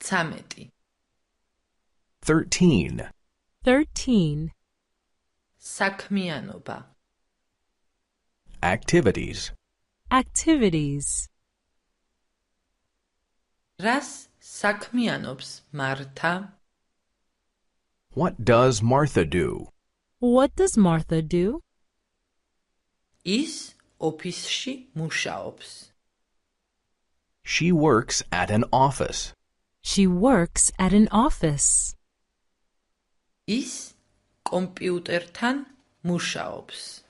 13. 13. 13. საქმიანობა. Activities. Activities. რას საქმიანობს მართა? What does Martha do? What does Martha do? ის ოფისში მუშაობს. She works at an office. She works at an office. ის კომპიუტერთან მუშაობს.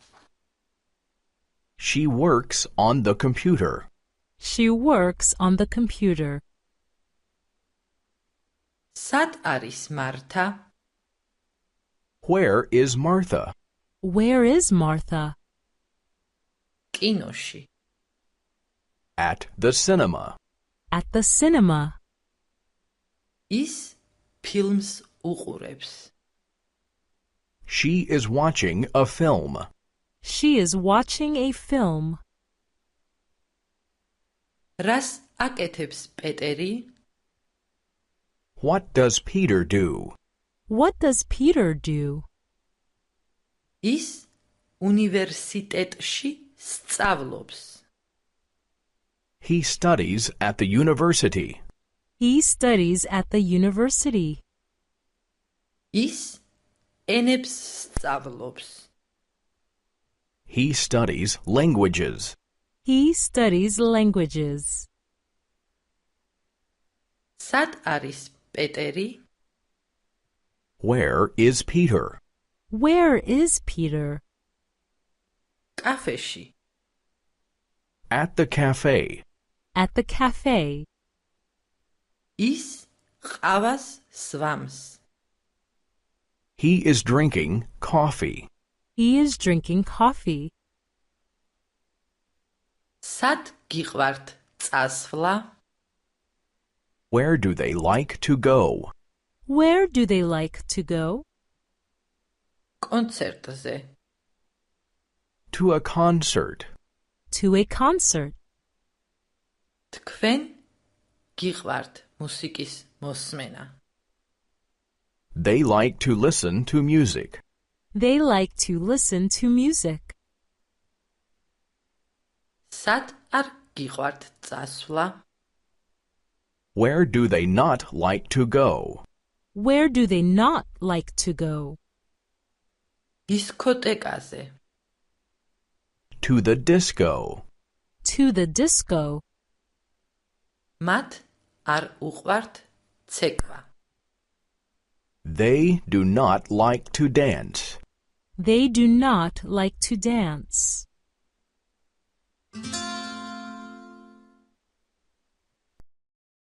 She works on the computer. She works on the computer. სად არის მართა? Where is Martha? Where is Martha? კინოში. At the cinema. At the cinema. ის ფილმს უყურებს. She is watching a film. She is watching a film. რას აკეთებს პეტერი? What does Peter do? What does Peter do? ის უნივერსიტეტში სწავლობს. He studies at the university. He studies at the university. ის ენებს სწავლობს. He studies languages. He studies languages. სად არის პეტერი? Where is Peter? Where is Peter? კაფეში. At the cafe. At the cafe. ის ყავას სვამს. He is drinking coffee. He is drinking coffee. სად გიყვართ წასვლა? Where do they like to go? Where do they like to go? კონცერტზე. To a concert. To a concert. თქვენ გიყვართ მუსიკის მოსმენა? They like to listen to music. They like to listen to music. სად არ გიყვართ წასვლა? Where do they not like to go? Where do they not like to go? დისკოტეკაზე. To the disco. To the disco. მათ არ უყვართ ცეკვა. They do not like to dance. They do not like to dance.